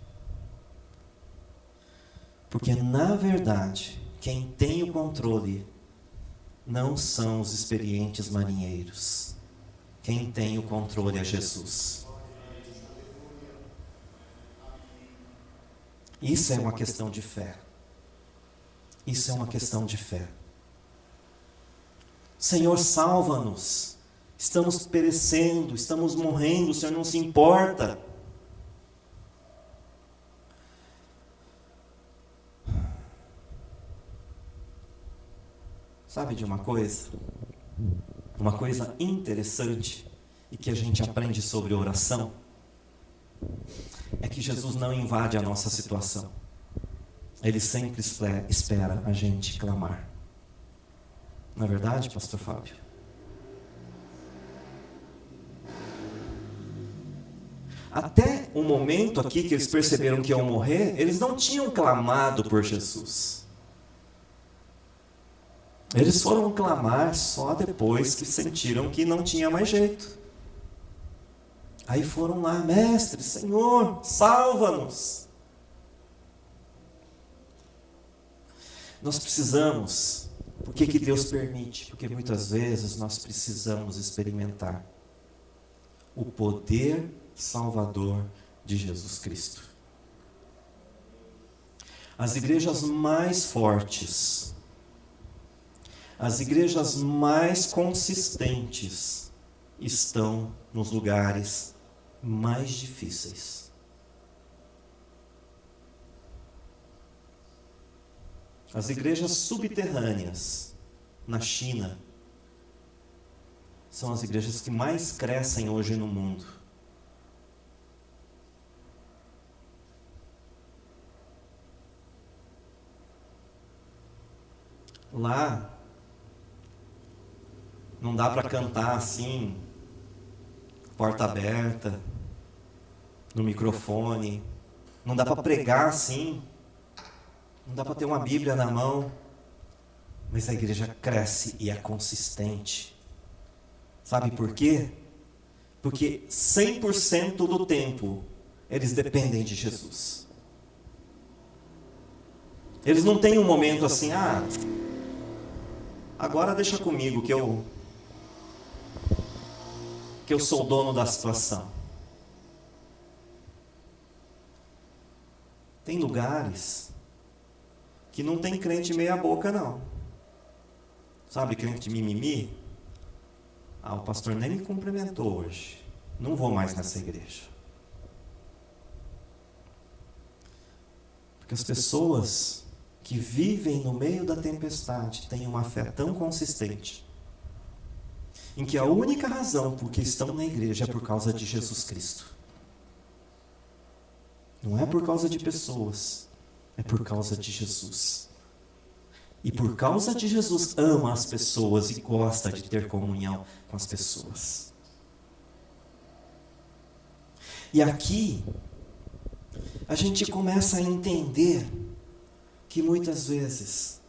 Porque, na verdade, quem tem o controle não são os experientes marinheiros. Quem tem o controle é Jesus. Isso é uma questão de fé. Isso é uma questão de fé. Senhor, salva-nos. Estamos perecendo, estamos morrendo, o Senhor não se importa. Sabe de uma coisa? Uma coisa interessante e que a gente aprende sobre oração. é que Jesus não invade a nossa situação. Ele sempre espera a gente clamar. Não é verdade, pastor Fábio? Até o momento aqui que eles perceberam que iam morrer, eles não tinham clamado por Jesus. Eles foram clamar só depois que sentiram que não tinha mais jeito. Aí foram lá: mestre, Senhor, salva-nos. Nós precisamos. Por que Deus permite? Porque muitas vezes nós precisamos experimentar o poder salvador de Jesus Cristo. As igrejas mais fortes, as igrejas mais consistentes estão nos lugares mais difíceis. As igrejas subterrâneas na China são as igrejas que mais crescem hoje no mundo. Lá não dá para cantar assim, porta aberta, no microfone, não dá para pregar assim, não dá para ter uma Bíblia na mão, mas a igreja cresce e é consistente. Sabe por quê? Porque 100% do tempo eles dependem de Jesus. Eles não têm um momento assim: agora deixa comigo que eu sou o dono da situação. Tem lugares que não tem crente meia boca, não. Sabe, crente mimimi? O pastor nem me cumprimentou hoje. Não vou mais nessa igreja. Porque as pessoas que vivem no meio da tempestade têm uma fé tão consistente, em que a única razão por que estão na igreja é por causa de Jesus Cristo. Não é por causa de pessoas, é por causa de Jesus. E por causa de Jesus ama as pessoas e gosta de ter comunhão com as pessoas. E aqui a gente começa a entender que muitas vezes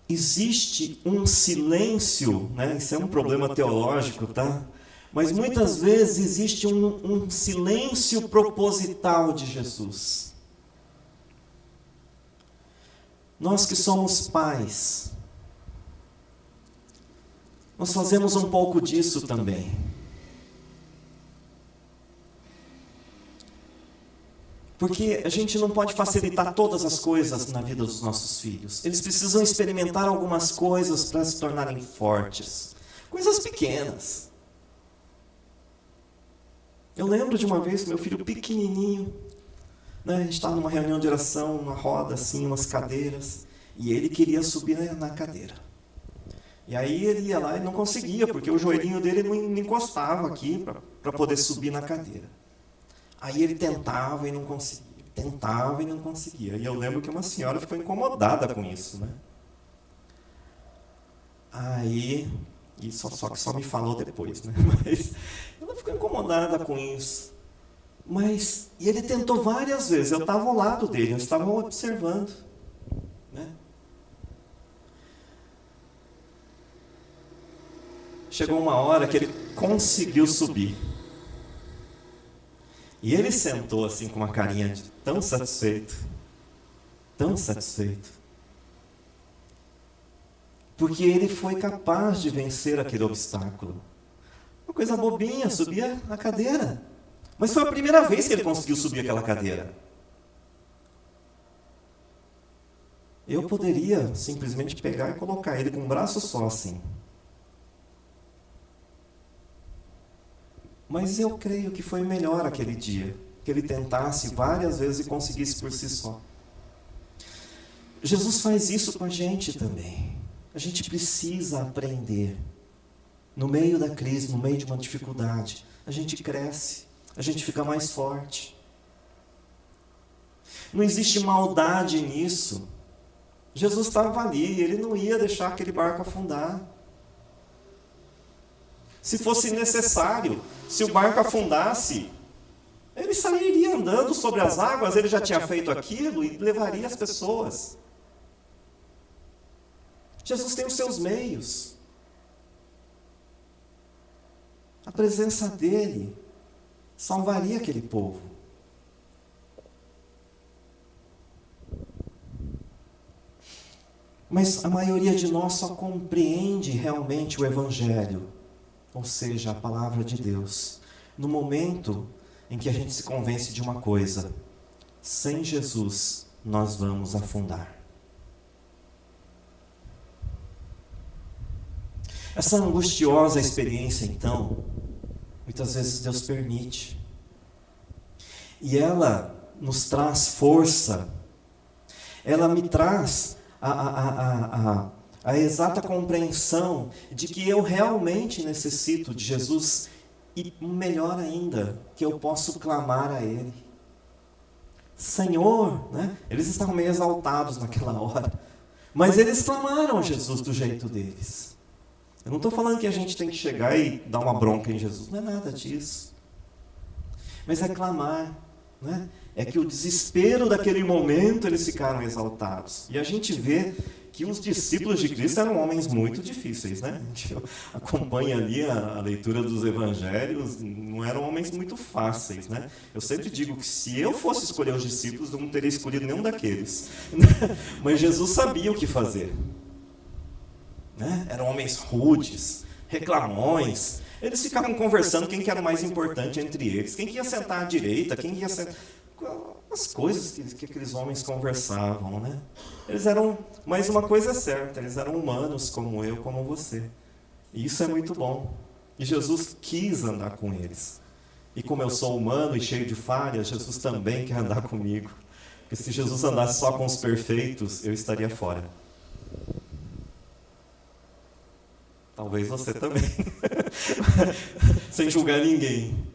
existe um silêncio, né? Isso é um problema teológico, tá? Mas muitas vezes existe um silêncio proposital de Jesus. Nós que somos pais, nós fazemos um pouco disso também. Porque a gente não pode facilitar todas as coisas na vida dos nossos filhos. Eles precisam experimentar algumas coisas para se tornarem fortes. Coisas pequenas. Eu lembro de uma vez, meu filho pequenininho, né, a gente estava numa reunião de oração, uma roda assim, umas cadeiras, e ele queria subir na cadeira. E aí ele ia lá e não conseguia, porque o joelhinho dele não encostava aqui para poder subir na cadeira. Aí ele tentava e não conseguia, tentava e não conseguia. E eu lembro que uma senhora ficou incomodada com isso, né? Aí, só que só me falou depois, né? Mas ela ficou incomodada com isso. E ele tentou várias vezes, eu estava ao lado dele, eu estava observando, né? Chegou uma hora que ele conseguiu subir. E ele sentou assim com uma carinha de tão satisfeito. Porque ele foi capaz de vencer aquele obstáculo. Uma coisa bobinha, subia na cadeira. Mas foi a primeira vez que ele conseguiu subir aquela cadeira. Eu poderia simplesmente pegar e colocar ele com um braço só assim. Mas eu creio que foi melhor aquele dia, que ele tentasse várias vezes e conseguisse por si só. Jesus faz isso com a gente também. A gente precisa aprender. No meio da crise, no meio de uma dificuldade, a gente cresce, a gente fica mais forte. Não existe maldade nisso. Jesus estava ali, ele não ia deixar aquele barco afundar. Se fosse necessário, se o barco afundasse, ele sairia andando sobre as águas, ele já tinha feito aquilo e levaria as pessoas. Jesus tem os seus meios. A presença dele salvaria aquele povo. Mas a maioria de nós só compreende realmente o Evangelho, ou seja, a palavra de Deus, no momento em que a gente se convence de uma coisa: sem Jesus nós vamos afundar. Essa angustiosa experiência, então, muitas vezes Deus permite. E ela nos traz força, ela me traz a exata compreensão de que eu realmente necessito de Jesus e, melhor ainda, que eu posso clamar a Ele. Senhor, né? Eles estavam meio exaltados naquela hora, mas eles clamaram a Jesus do jeito deles. Eu não estou falando que a gente tem que chegar e dar uma bronca em Jesus, não é nada disso. Mas é clamar, né? É que o desespero daquele momento eles ficaram exaltados. E a gente vê que os discípulos de Cristo eram homens muito difíceis, né? A gente acompanha ali a leitura dos evangelhos, não eram homens muito fáceis, né? Eu sempre digo que se eu fosse escolher os discípulos, eu não teria escolhido nenhum daqueles. Mas Jesus sabia o que fazer. Né? Eram homens rudes, reclamões. Eles ficavam conversando quem que era o mais importante entre eles, quem que ia sentar à direita, quem que ia sentar... As coisas que aqueles homens conversavam, né? Eles eram, mas uma coisa é certa, eles eram humanos como eu, como você. E isso é muito bom. E Jesus quis andar com eles. E como eu sou humano e cheio de falhas, Jesus também quer andar comigo. Porque se Jesus andasse só com os perfeitos, eu estaria fora. Talvez você também. Sem julgar ninguém.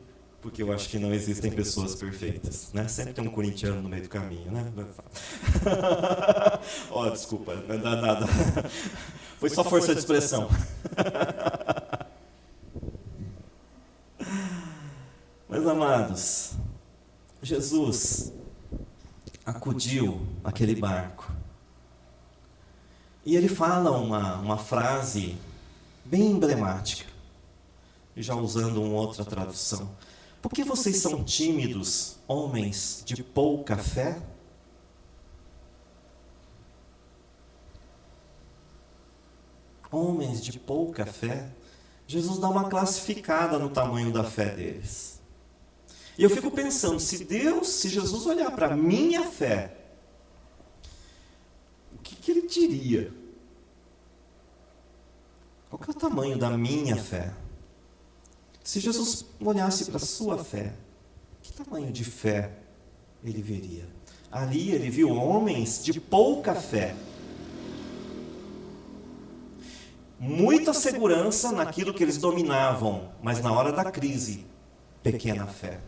Porque eu acho que não existem pessoas perfeitas, né? Sempre tem um corintiano no meio do caminho, né? Desculpa, não dá nada. Foi só força de expressão. Mas, amados, Jesus acudiu àquele barco. E ele fala uma frase bem emblemática, já usando uma outra tradução. Por que vocês são tímidos, homens de pouca fé? Homens de pouca fé? Jesus dá uma classificada no tamanho da fé deles. E eu fico pensando, se Jesus olhar para a minha fé, o que ele diria? Qual que é o tamanho da minha fé? Se Jesus olhasse para a sua fé, que tamanho de fé ele veria? Ali ele viu homens de pouca fé. Muita segurança naquilo que eles dominavam, mas na hora da crise, pequena fé.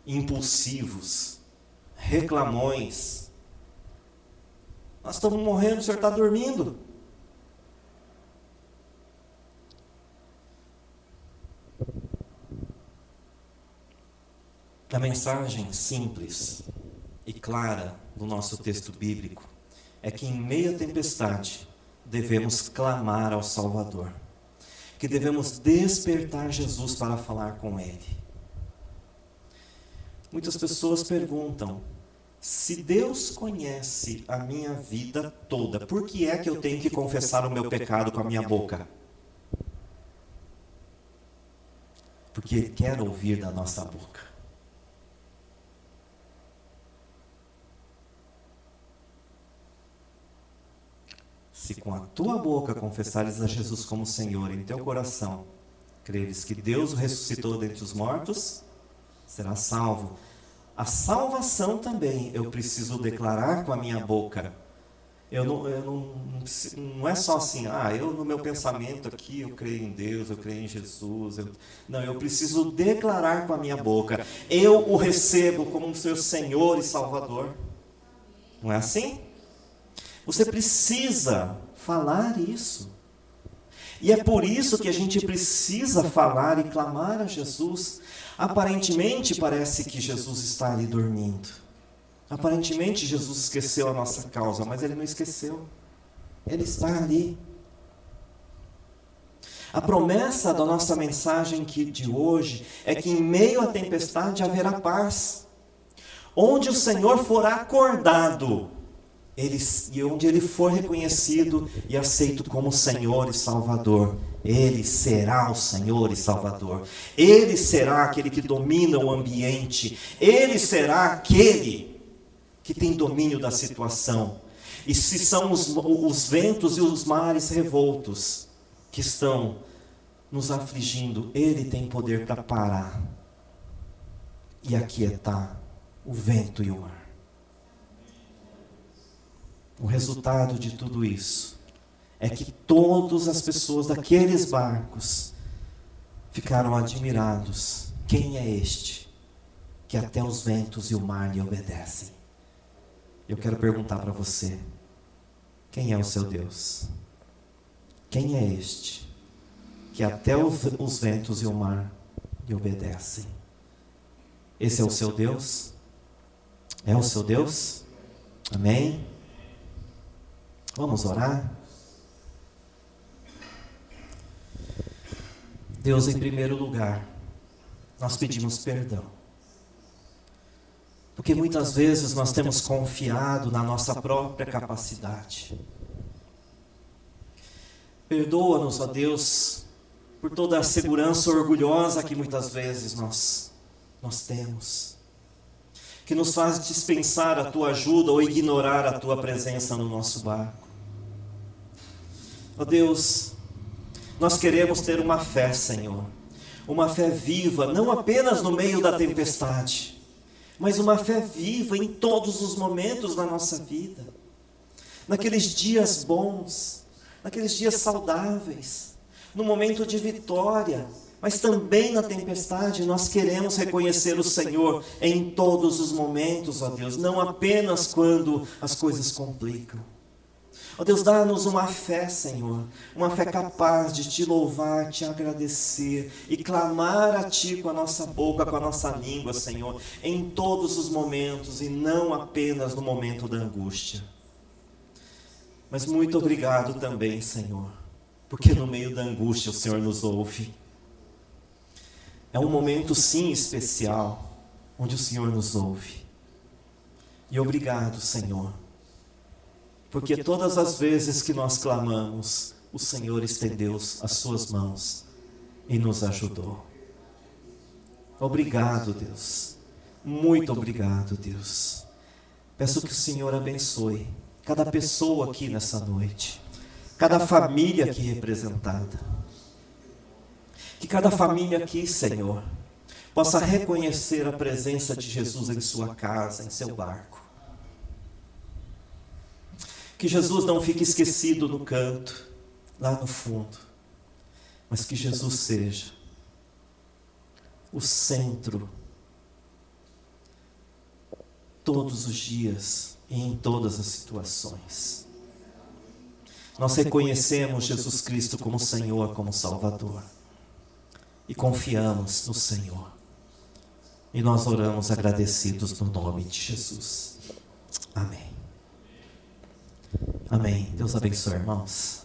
Impulsivos, reclamões. Nós estamos morrendo, o senhor está dormindo. A mensagem simples e clara do nosso texto bíblico é que em meio à tempestade devemos clamar ao Salvador, que devemos despertar Jesus para falar com Ele. Muitas pessoas perguntam, se Deus conhece a minha vida toda, por que é que eu tenho que confessar o meu pecado com a minha boca? Porque Ele quer ouvir da nossa boca. Se com a tua boca confessares a Jesus como Senhor em teu coração, creres que Deus o ressuscitou dentre os mortos, serás salvo. A salvação também eu preciso declarar com a minha boca. Não é só assim, eu no meu pensamento aqui, eu creio em Deus, eu creio em Jesus. Não, eu preciso declarar com a minha boca, eu o recebo como seu Senhor e Salvador. Não é assim? Você precisa falar isso. E é por isso que a gente precisa falar e clamar a Jesus. Aparentemente parece que Jesus está ali dormindo. Aparentemente Jesus esqueceu a nossa causa, mas Ele não esqueceu. Ele está ali. A promessa da nossa mensagem de hoje é que em meio à tempestade haverá paz. Onde o Senhor for acordado, e onde Ele for reconhecido e aceito como Senhor e Salvador, Ele será o Senhor e Salvador. Ele será aquele que domina o ambiente. Ele será aquele que tem domínio da situação. E se são os ventos e os mares revoltos que estão nos afligindo, Ele tem poder para parar e aquietar o vento e o mar. O resultado de tudo isso é que todas as pessoas daqueles barcos ficaram admirados. Quem é este que até os ventos e o mar lhe obedecem? Eu quero perguntar para você, quem é o seu Deus? Quem é este que até os ventos e o mar lhe obedecem? Esse é o seu Deus? É o seu Deus? Amém? Vamos orar? Deus, em primeiro lugar, nós pedimos perdão. Porque muitas vezes nós temos confiado na nossa própria capacidade. Perdoa-nos, ó Deus, por toda a segurança orgulhosa que muitas vezes nós temos, que nos faz dispensar a Tua ajuda ou ignorar a Tua presença no nosso barco. Ó Deus, nós queremos ter uma fé, Senhor, uma fé viva, não apenas no meio da tempestade, mas uma fé viva em todos os momentos da nossa vida. Naqueles dias bons, naqueles dias saudáveis, no momento de vitória, mas também na tempestade, nós queremos reconhecer o Senhor em todos os momentos, ó Deus, não apenas quando as coisas complicam. Ó Deus, dá-nos uma fé, Senhor, uma fé capaz de Te louvar, Te agradecer e clamar a Ti com a nossa boca, com a nossa língua, Senhor, em todos os momentos e não apenas no momento da angústia. Mas muito obrigado também, Senhor, porque no meio da angústia o Senhor nos ouve. É um momento, sim, especial, onde o Senhor nos ouve. E obrigado, Senhor, porque todas as vezes que nós clamamos, o Senhor estendeu as suas mãos e nos ajudou. Obrigado, Deus. Muito obrigado, Deus. Peço que o Senhor abençoe cada pessoa aqui nessa noite, cada família aqui representada. Que cada família aqui, Senhor, possa reconhecer a presença de Jesus em sua casa, em seu barco. Que Jesus não fique esquecido no canto, lá no fundo, mas que Jesus seja o centro todos os dias e em todas as situações. Nós reconhecemos Jesus Cristo como Senhor, como Salvador, e confiamos no Senhor. E nós oramos agradecidos no nome de Jesus. Amém. Amém. Deus abençoe, irmãos.